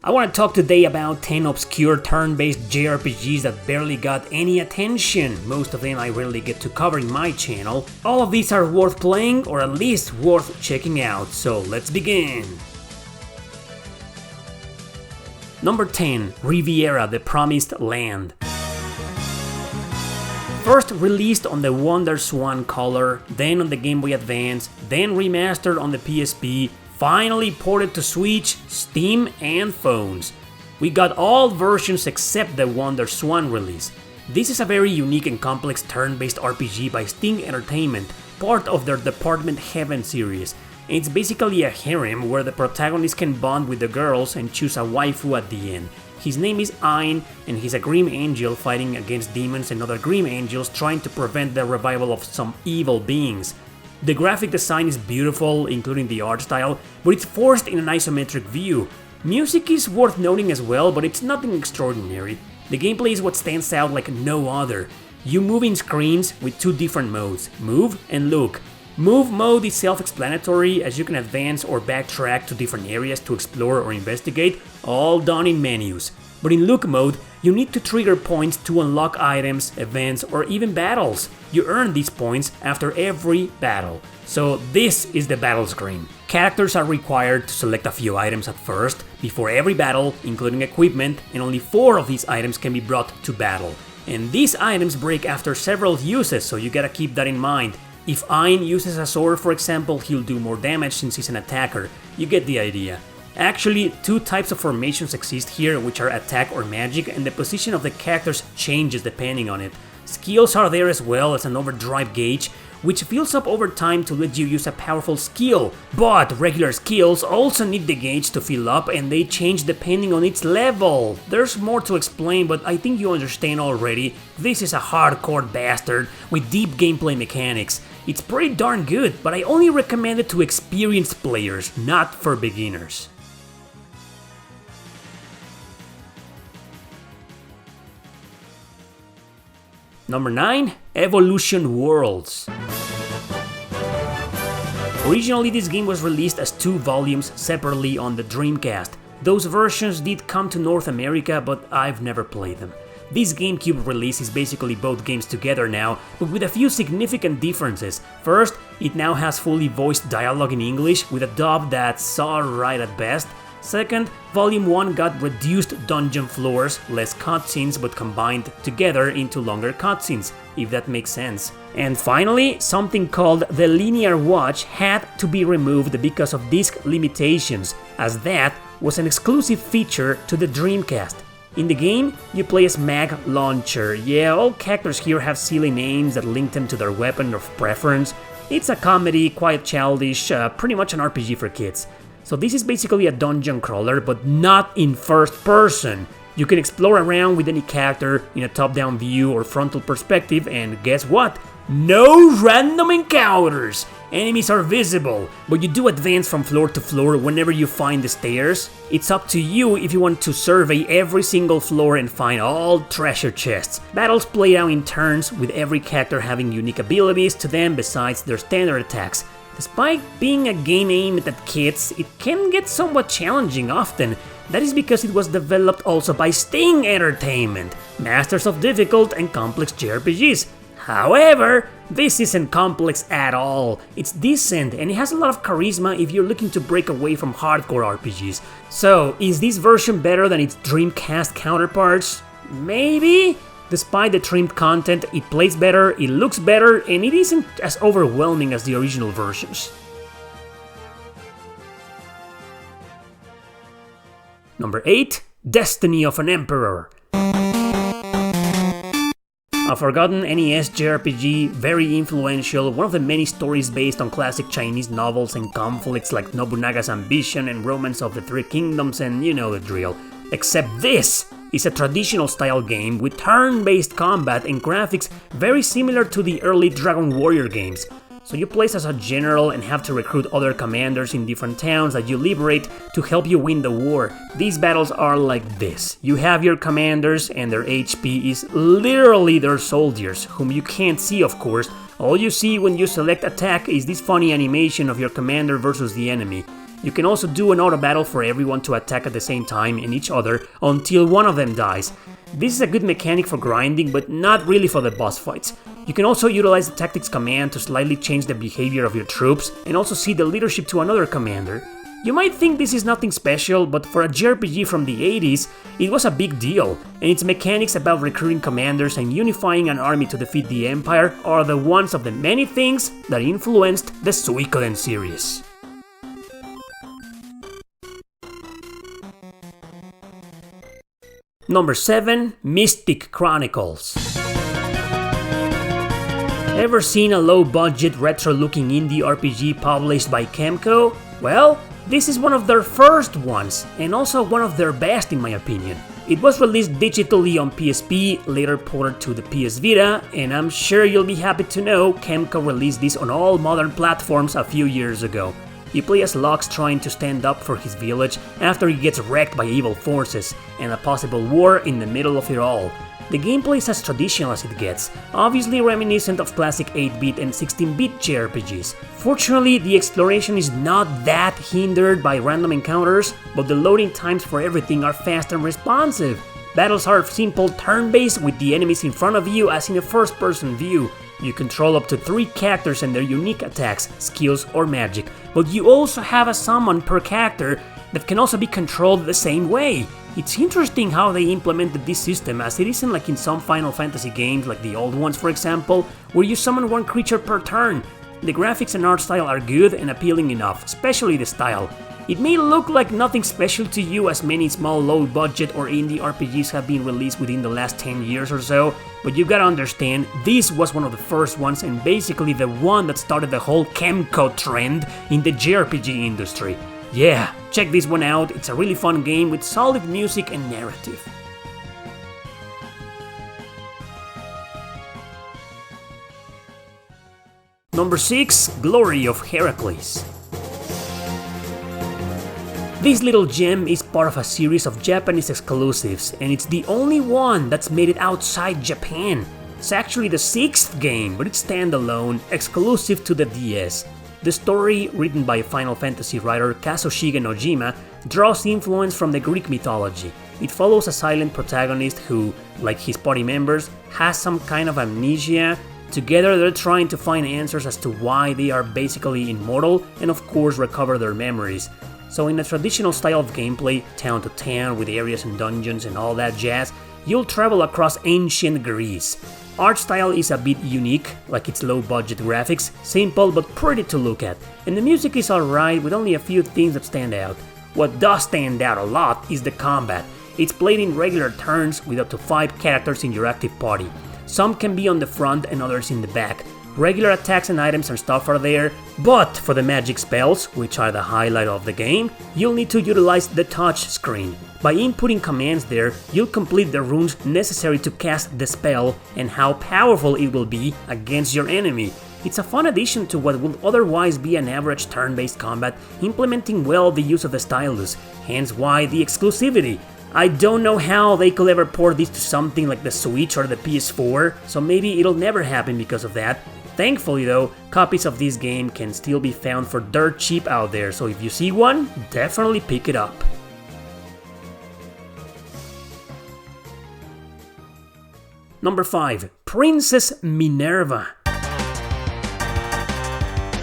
I want to talk today about 10 obscure turn-based JRPGs that barely got any attention. Most of them I rarely get to cover in my channel. All of these are worth playing, or at least worth checking out, so let's begin! Number 10. Riviera, the Promised Land. First released on the WonderSwan Color, then on the Game Boy Advance, then remastered on the PSP, finally ported to Switch, Steam, and phones. We got all versions except the WonderSwan release. This is a very unique and complex turn-based RPG by Sting Entertainment, part of their Department Heaven series. It's basically a harem where the protagonist can bond with the girls and choose a waifu at the end. His name is Ein, and he's a Grim Angel fighting against demons and other Grim Angels trying to prevent the revival of some evil beings. The graphic design is beautiful, including the art style, but it's forced in an isometric view. Music is worth noting as well, but it's nothing extraordinary. The gameplay is what stands out like no other. You move in screens with two different modes, Move and Look. Move mode is self-explanatory, as you can advance or backtrack to different areas to explore or investigate, all done in menus. But in Look mode, you need to trigger points to unlock items, events, or even battles. You earn these points after every battle. So this is the battle screen. Characters are required to select a few items at first, before every battle, including equipment, and only 4 of these items can be brought to battle. And these items break after several uses, so you gotta keep that in mind. If Ein uses a sword, for example, he'll do more damage since he's an attacker. You get the idea. Actually, 2 types of formations exist here, which are attack or magic, and the position of the characters changes depending on it. Skills are there as well as an overdrive gauge, which fills up over time to let you use a powerful skill. But regular skills also need the gauge to fill up, and they change depending on its level. There's more to explain, but I think you understand already. This is a hardcore bastard with deep gameplay mechanics. It's pretty darn good, but I only recommend it to experienced players, not for beginners. Number 9. Evolution Worlds. Originally, this game was released as 2 volumes separately on the Dreamcast. Those versions did come to North America, but I've never played them. This GameCube release is basically both games together now, but with a few significant differences. First, it now has fully voiced dialogue in English with a dub that's alright at best. Second, Volume 1 got reduced dungeon floors, less cutscenes but combined together into longer cutscenes, if that makes sense. And finally, something called the Linear Watch had to be removed because of disc limitations, as that was an exclusive feature to the Dreamcast. In the game, you play as Mag Launcher. Yeah, all characters here have silly names that link them to their weapon of preference. It's a comedy, quite childish, pretty much an RPG for kids. So this is basically a dungeon crawler, but not in first person. You can explore around with any character in a top-down view or frontal perspective, and guess what? No random encounters! Enemies are visible, but you do advance from floor to floor whenever you find the stairs. It's up to you if you want to survey every single floor and find all treasure chests. Battles play out in turns, with every character having unique abilities to them besides their standard attacks. Despite being a game aimed at kids, it can get somewhat challenging often. That is because it was developed also by Sting Entertainment, masters of difficult and complex JRPGs. However, this isn't complex at all. It's decent and it has a lot of charisma if you're looking to break away from hardcore RPGs. So, is this version better than its Dreamcast counterparts? Maybe? Despite the trimmed content, it plays better, it looks better, and it isn't as overwhelming as the original versions. Number 8. Destiny of an Emperor. A forgotten NES JRPG, very influential, one of the many stories based on classic Chinese novels and conflicts like Nobunaga's Ambition and Romance of the Three Kingdoms, and you know the drill. Except this is a traditional style game with turn-based combat and graphics very similar to the early Dragon Warrior games. So you place as a general and have to recruit other commanders in different towns that you liberate to help you win the war. These battles are like this. You have your commanders and their HP is literally their soldiers, whom you can't see of course. All you see when you select attack is this funny animation of your commander versus the enemy. You can also do an auto battle for everyone to attack at the same time and each other until one of them dies. This is a good mechanic for grinding, but not really for the boss fights. You can also utilize the tactics command to slightly change the behavior of your troops and also cede the leadership to another commander. You might think this is nothing special, but for a JRPG from the 80s, it was a big deal, and its mechanics about recruiting commanders and unifying an army to defeat the Empire are the ones of the many things that influenced the Suikoden series. Number 7. Mystic Chronicles. Ever seen a low-budget, retro-looking indie RPG published by Kemco? Well, this is one of their first ones, and also one of their best in my opinion. It was released digitally on PSP, later ported to the PS Vita, and I'm sure you'll be happy to know Kemco released this on all modern platforms a few years ago. You play as Lux trying to stand up for his village after he gets wrecked by evil forces, and a possible war in the middle of it all. The gameplay is as traditional as it gets, obviously reminiscent of classic 8-bit and 16-bit JRPGs. Fortunately, the exploration is not that hindered by random encounters, but the loading times for everything are fast and responsive. Battles are simple turn-based with the enemies in front of you as in a first-person view. You control up to 3 characters and their unique attacks, skills or magic, but you also have a summon per character that can also be controlled the same way. It's interesting how they implemented this system, as it isn't like in some Final Fantasy games, like the old ones for example, where you summon 1 creature per turn. The graphics and art style are good and appealing enough, especially the style. It may look like nothing special to you, as many small low-budget or indie RPGs have been released within the last 10 years or so, but you gotta understand, this was one of the first ones and basically the one that started the whole Kemco trend in the JRPG industry. Yeah, check this one out, it's a really fun game with solid music and narrative. Number 6. Glory of Heracles. This little gem is part of a series of Japanese exclusives, and it's the only one that's made it outside Japan. It's actually the 6th game, but it's standalone, exclusive to the DS. The story, written by Final Fantasy writer Kazushige Nojima, draws influence from the Greek mythology. It follows a silent protagonist who, like his party members, has some kind of amnesia. Together they're trying to find answers as to why they are basically immortal and of course recover their memories. So in a traditional style of gameplay, town to town with areas and dungeons and all that jazz, you'll travel across ancient Greece. Art style is a bit unique, like its low-budget graphics, simple but pretty to look at, and the music is alright with only a few things that stand out. What does stand out a lot is the combat. It's played in regular turns with up to 5 characters in your active party. Some can be on the front and others in the back. Regular attacks and items and stuff are there, but for the magic spells, which are the highlight of the game, you'll need to utilize the touch screen. By inputting commands there, you'll complete the runes necessary to cast the spell and how powerful it will be against your enemy. It's a fun addition to what would otherwise be an average turn-based combat, implementing well the use of the stylus, hence why the exclusivity. I don't know how they could ever port this to something like the Switch or the PS4, so maybe it'll never happen because of that. Thankfully though, copies of this game can still be found for dirt cheap out there, so if you see one, definitely pick it up. Number 5. Princess Minerva.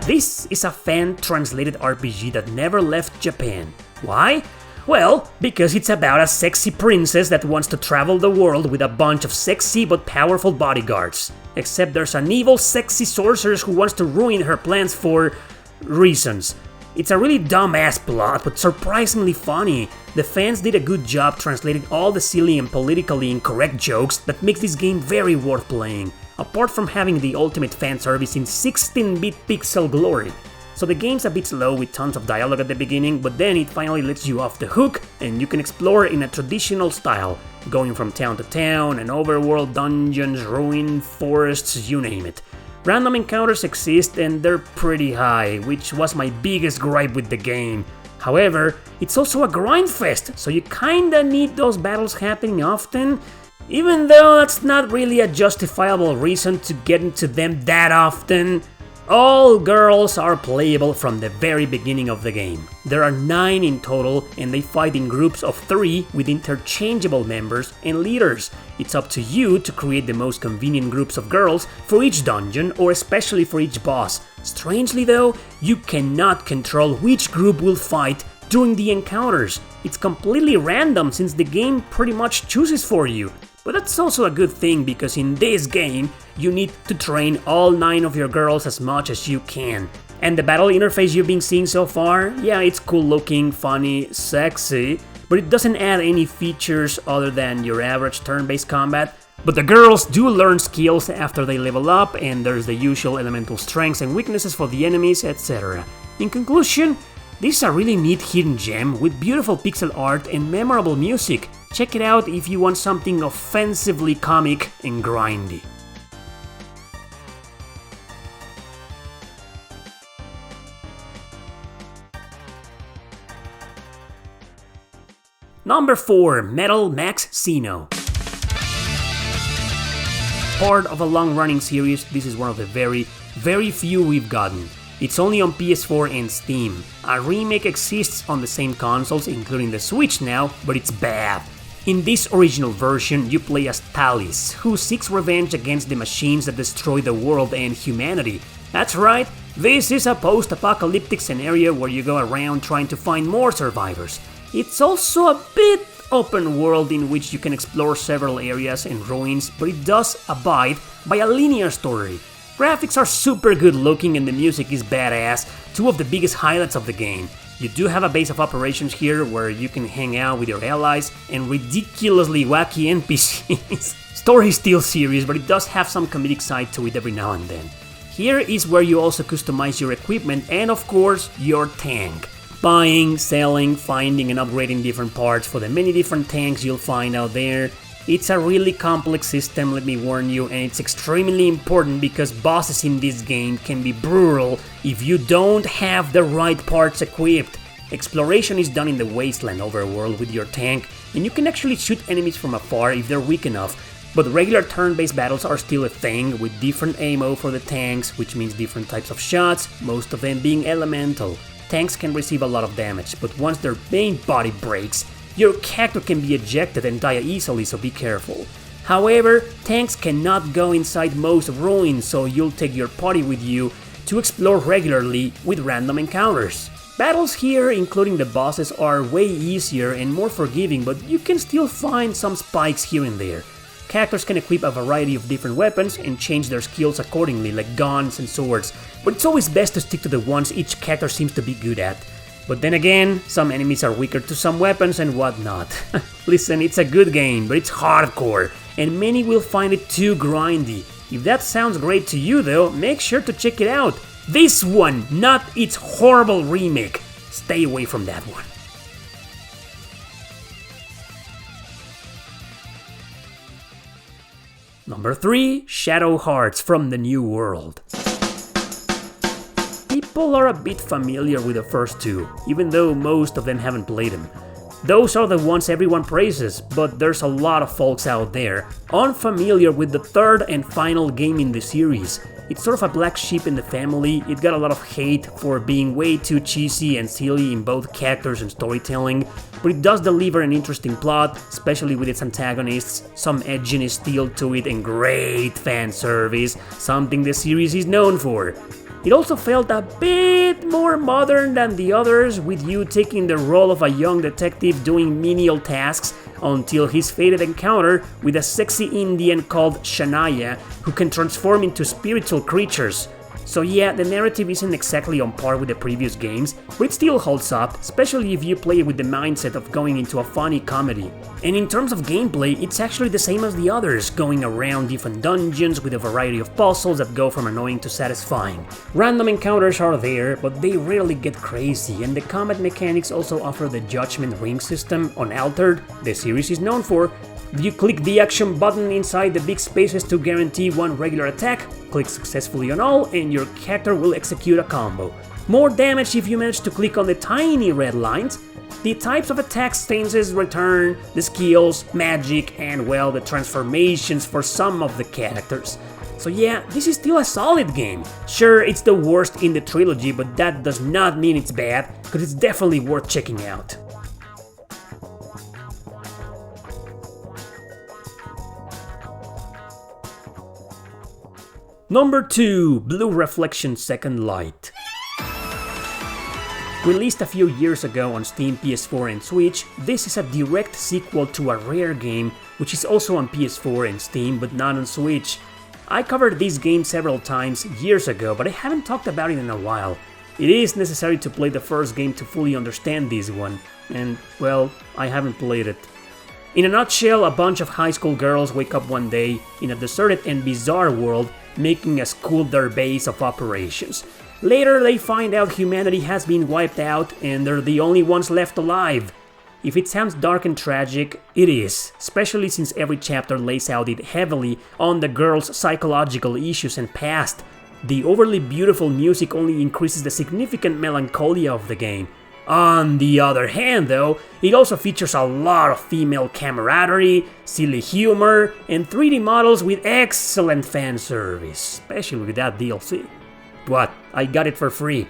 This is a fan-translated RPG that never left Japan. Why? Well, because it's about a sexy princess that wants to travel the world with a bunch of sexy but powerful bodyguards. Except there's an evil sexy sorceress who wants to ruin her plans for reasons. It's a really dumb-ass plot, but surprisingly funny. The fans did a good job translating all the silly and politically incorrect jokes that makes this game very worth playing, apart from having the ultimate fan service in 16-bit pixel glory. So the game's a bit slow with tons of dialogue at the beginning, but then it finally lets you off the hook and you can explore in a traditional style, going from town to town and overworld dungeons, ruin, forests, you name it. Random encounters exist and they're pretty high, which was my biggest gripe with the game. However, it's also a grind fest, so you kinda need those battles happening often, even though that's not really a justifiable reason to get into them that often. All girls are playable from the very beginning of the game. There are 9 in total, and they fight in groups of 3 with interchangeable members and leaders. It's up to you to create the most convenient groups of girls for each dungeon or especially for each boss. Strangely though, you cannot control which group will fight during the encounters. It's completely random since the game pretty much chooses for you. But that's also a good thing because in this game, you need to train all 9 of your girls as much as you can. And the battle interface you've been seeing so far, yeah, it's cool looking, funny, sexy, but it doesn't add any features other than your average turn-based combat. But the girls do learn skills after they level up, and there's the usual elemental strengths and weaknesses for the enemies, etc. In conclusion, this is a really neat hidden gem with beautiful pixel art and memorable music. Check it out if you want something offensively comic and grindy. Number 4. Metal Max Xeno. Part of a long-running series, this is one of the very few we've gotten. It's only on PS4 and Steam. A remake exists on the same consoles, including the Switch now, but it's bad. In this original version, you play as Talis, who seeks revenge against the machines that destroy the world and humanity. That's right, this is a post-apocalyptic scenario where you go around trying to find more survivors. It's also a bit open world in which you can explore several areas and ruins, but it does abide by a linear story. Graphics are super good looking and the music is badass, 2 of the biggest highlights of the game. You do have a base of operations here where you can hang out with your allies and ridiculously wacky NPCs. Story is still serious, but it does have some comedic side to it every now and then. Here is where you also customize your equipment and of course your tank. Buying, selling, finding and upgrading different parts for the many different tanks you'll find out there. It's a really complex system, let me warn you, and it's extremely important because bosses in this game can be brutal if you don't have the right parts equipped. Exploration is done in the wasteland overworld with your tank, and you can actually shoot enemies from afar if they're weak enough, but regular turn-based battles are still a thing with different ammo for the tanks, which means different types of shots, most of them being elemental. Tanks can receive a lot of damage, but once their main body breaks, your character can be ejected and die easily, so be careful. However, tanks cannot go inside most ruins, so you'll take your party with you to explore regularly with random encounters. Battles here, including the bosses, are way easier and more forgiving, but you can still find some spikes here and there. Characters can equip a variety of different weapons and change their skills accordingly, like guns and swords, but it's always best to stick to the ones each character seems to be good at. But then again, some enemies are weaker to some weapons and whatnot. Listen, it's a good game, but it's hardcore, and many will find it too grindy. If that sounds great to you though, make sure to check it out. This one, not its horrible remake. Stay away from that one. Number 3. Shadow Hearts from the New World. People are a bit familiar with the first 2, even though most of them haven't played them. Those are the ones everyone praises, but there's a lot of folks out there unfamiliar with the 3rd and final game in the series. It's sort of a black sheep in the family. It got a lot of hate for being way too cheesy and silly in both characters and storytelling, but it does deliver an interesting plot, especially with its antagonists, some edginess still to it and great fan service, something the series is known for. It also felt a bit more modern than the others, with you taking the role of a young detective doing menial tasks until his fated encounter with a sexy Indian called Shania, who can transform into spiritual creatures. So yeah, the narrative isn't exactly on par with the previous games, but it still holds up, especially if you play with the mindset of going into a funny comedy. And in terms of gameplay, it's actually the same as the others, going around different dungeons with a variety of puzzles that go from annoying to satisfying. Random encounters are there, but they rarely get crazy, and the combat mechanics also offer the Judgment Ring system, unaltered, the series is known for. You click the action button inside the big spaces to guarantee one regular attack, click successfully on all, and your character will execute a combo. More damage if you manage to click on the tiny red lines. The types of attacks, stances, return, the skills, magic, and well, the transformations for some of the characters. So yeah, this is still a solid game. Sure, it's the worst in the trilogy, but that does not mean it's bad, because it's definitely worth checking out. Number 2, Blue Reflection Second Light. Released a few years ago on Steam, PS4 and Switch, this is a direct sequel to a rare game which is also on PS4 and Steam but not on Switch. I covered this game several times years ago, but I haven't talked about it in a while. It is necessary to play the first game to fully understand this one, and well, I haven't played it. In a nutshell, a bunch of high school girls wake up one day in a deserted and bizarre world, making a school their base of operations. Later they find out humanity has been wiped out and they're the only ones left alive. If it sounds dark and tragic, it is, especially since every chapter lays out it heavily on the girls' psychological issues and past. The overly beautiful music only increases the significant melancholia of the game. On the other hand though, it also features a lot of female camaraderie, silly humor, and 3D models with excellent fan service, especially with that DLC. What? I got it for free.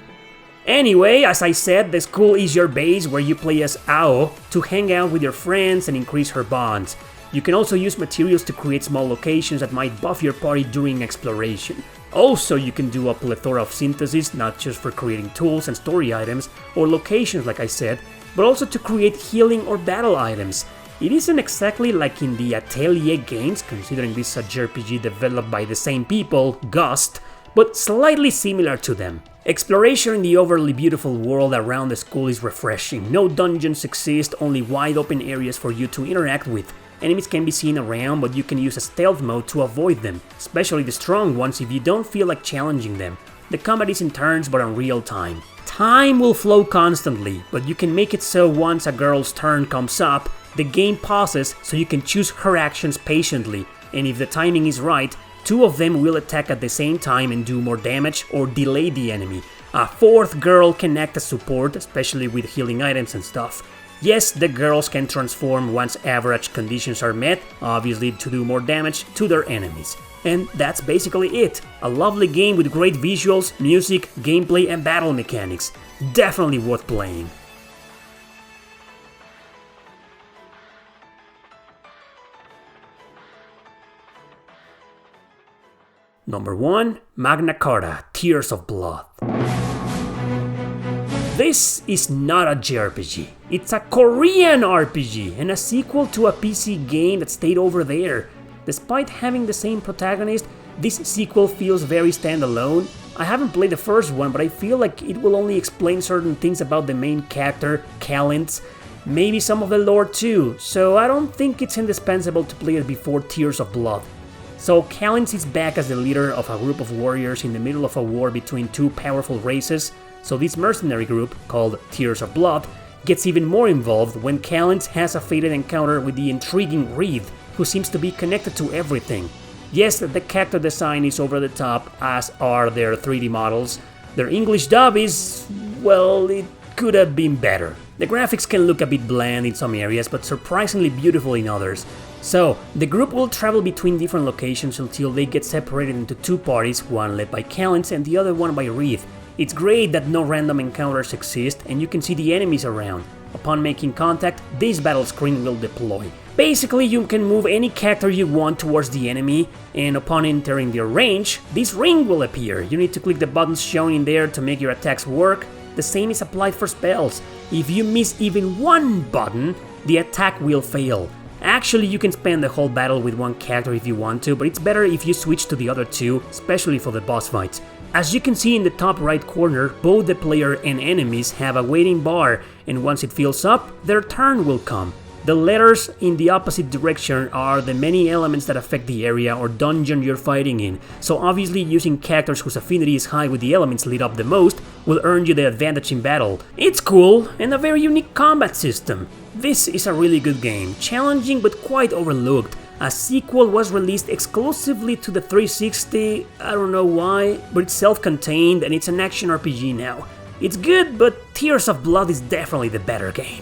Anyway, as I said, the school is your base where you play as Ao to hang out with your friends and increase her bonds. You can also use materials to create small locations that might buff your party during exploration. Also, you can do a plethora of synthesis, not just for creating tools and story items or locations like I said, but also to create healing or battle items. It isn't exactly like in the Atelier games, considering this is a JRPG developed by the same people, Gust, but slightly similar to them. Exploration in the overly beautiful world around the school is refreshing. No dungeons exist, only wide open areas for you to interact with. Enemies can be seen around, but you can use a stealth mode to avoid them, especially the strong ones if you don't feel like challenging them. The combat is in turns but on real time. Time will flow constantly, but you can make it so once a girl's turn comes up, the game pauses so you can choose her actions patiently, and if the timing is right, two of them will attack at the same time and do more damage or delay the enemy. A fourth girl can act as support, especially with healing items and stuff. Yes, the girls can transform once average conditions are met, obviously to do more damage to their enemies. And that's basically it. A lovely game with great visuals, music, gameplay and battle mechanics. Definitely worth playing. Number 1, Magna Carta, Tears of Blood. This is not a JRPG, it's a Korean RPG and a sequel to a PC game that stayed over there. Despite having the same protagonist, this sequel feels very standalone. I haven't played the first one, but I feel like it will only explain certain things about the main character, Calent, maybe some of the lore too, so I don't think it's indispensable to play it before Tears of Blood. So Calent is back as the leader of a group of warriors in the middle of a war between two powerful races, so this mercenary group, called Tears of Blood, gets even more involved when Calent has a fated encounter with the intriguing Reeve, who seems to be connected to everything. Yes, the character design is over the top, as are their 3D models. Their English dub is, well, it could have been better. The graphics can look a bit bland in some areas, but surprisingly beautiful in others. So, the group will travel between different locations until they get separated into two parties, one led by Calent and the other one by Reeve. It's great that no random encounters exist and you can see the enemies around. Upon making contact, this battle screen will deploy. Basically, you can move any character you want towards the enemy, and upon entering their range, this ring will appear. You need to click the buttons shown in there to make your attacks work. The same is applied for spells. If you miss even one button, the attack will fail. Actually, you can spend the whole battle with one character if you want to, but it's better if you switch to the other two, especially for the boss fights. As you can see in the top right corner, both the player and enemies have a waiting bar, and once it fills up, their turn will come. The letters in the opposite direction are the many elements that affect the area or dungeon you're fighting in, so obviously using characters whose affinity is high with the elements lit up the most will earn you the advantage in battle. It's cool, and a very unique combat system. This is a really good game, challenging but quite overlooked. A sequel was released exclusively to the 360, I don't know why, but it's self-contained and it's an action RPG now. It's good, but Tears of Blood is definitely the better game.